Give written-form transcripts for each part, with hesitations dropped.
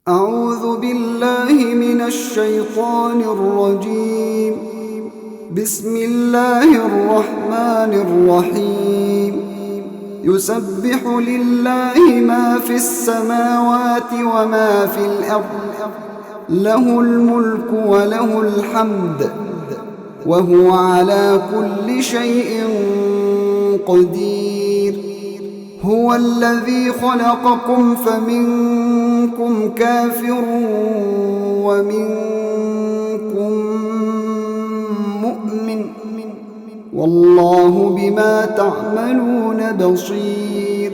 أعوذ بالله من الشيطان الرجيم. بسم الله الرحمن الرحيم. يسبح لله ما في السماوات وما في الأرض، له الملك وله الحمد، وهو على كل شيء قدير. هو الذي خلقكم فمنكم كافر ومنكم مؤمن، والله بما تعملون بصير.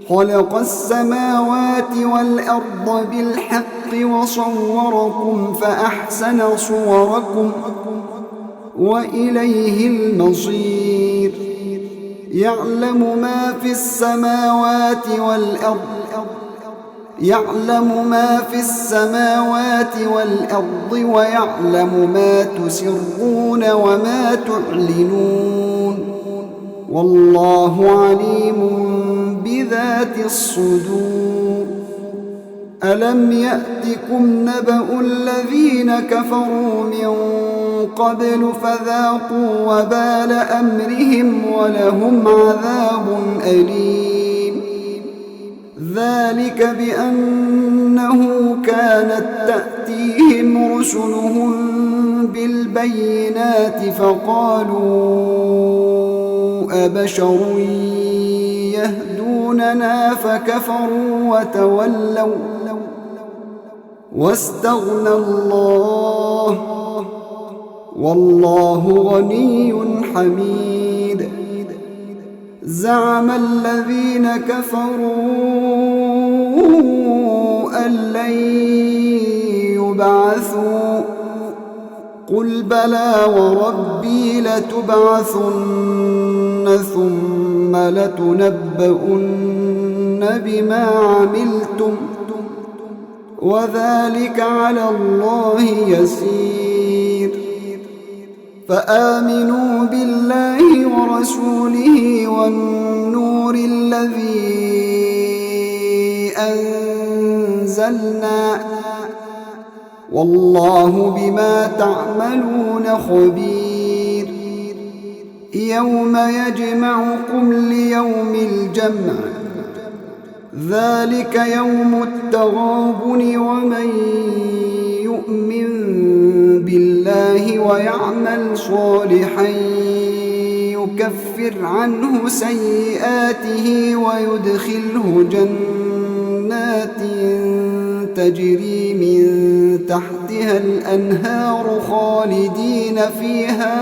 خلق السماوات والأرض بالحق وصوركم فأحسن صوركم وإليه المصير. يعلم ما في السماوات والأرض، ويعلم ما تسرون وما تعلنون، والله عليم بذات الصدور. ألم يأتكم نبأ الذين كفروا من قبل فذاقوا وبال أمرهم ولهم عذاب أليم. ذلك بأنه كانت تأتيهم رسلهم بالبينات فقالوا أبشر يهدوننا فكفروا وتولوا واستغنى الله، والله غني حميد. زعم الذين كفروا أن لن يبعثوا، قل بلى وربي لتبعثن ثم لتنبؤن بما عملتم، وذلك على الله يسير. فآمنوا بالله ورسوله والنور الذي أنزلنا، والله بما تعملون خبير. يوم يجمعكم ليوم الجمع، ذلك يوم التغابن. ومن يؤمن بالله ويعمل صالحا يكفر عنه سيئاته ويدخله جنات تجري من تحتها الأنهار خالدين فيها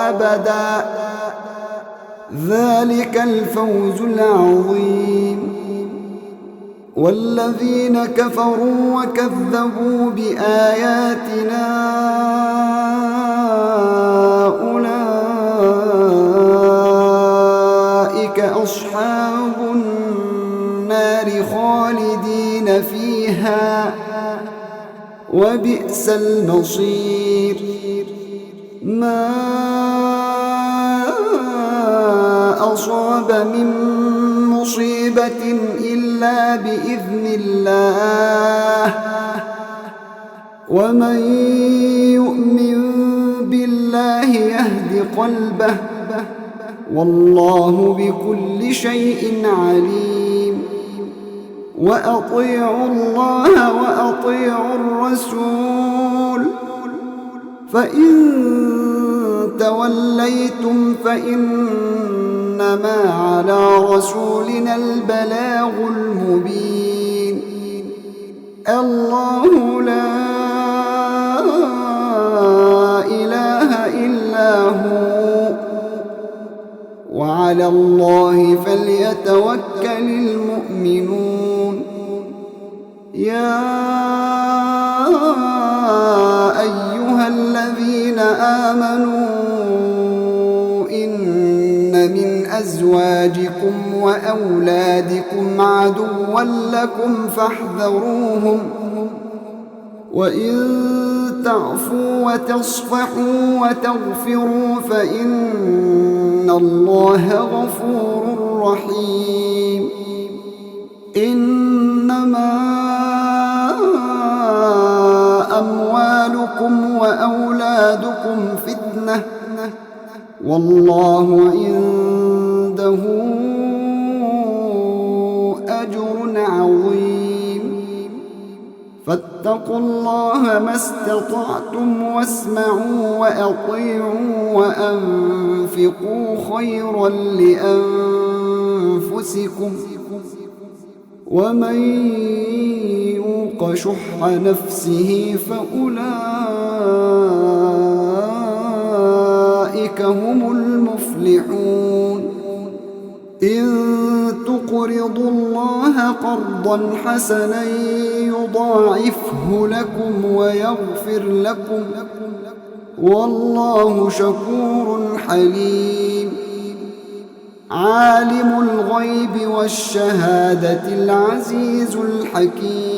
أبدا، ذلك الفوز العظيم. والذين كفروا وكذبوا بآياتنا أولئك أصحاب النار خالدين فيها، وبئس المصير. ما أصاب من مصيبة إلا بإذن الله، ومن يؤمن بالله يهد قلبه، والله بكل شيء عليم. وأطيعوا الله وأطيعوا الرسول، فإن توليتم فإنما على رسولنا البلاغ المبين. الله لا إله إلا هو، وعلى الله فليتوكل المؤمنون. يا أيها الذين آمنوا إن من أزواجكم وأولادكم عدوا لكم فاحذروهم، وإن تعفوا وتصفحوا وتغفروا فإن الله غفور رحيم. إنما أموالكم وأولادكم فتنة والله عنده أجر عظيم فاتقوا الله ما استطعتم واسمعوا وأطيعوا وأنفقوا خيرا لأنفسكم ومن يوق شح نفسه فأولئك هم المفلحون إن تقرضوا الله قرضا حسنا يضاعفه لكم ويغفر لكم والله شكور حليم عالم الغيب والشهادة العزيز الحكيم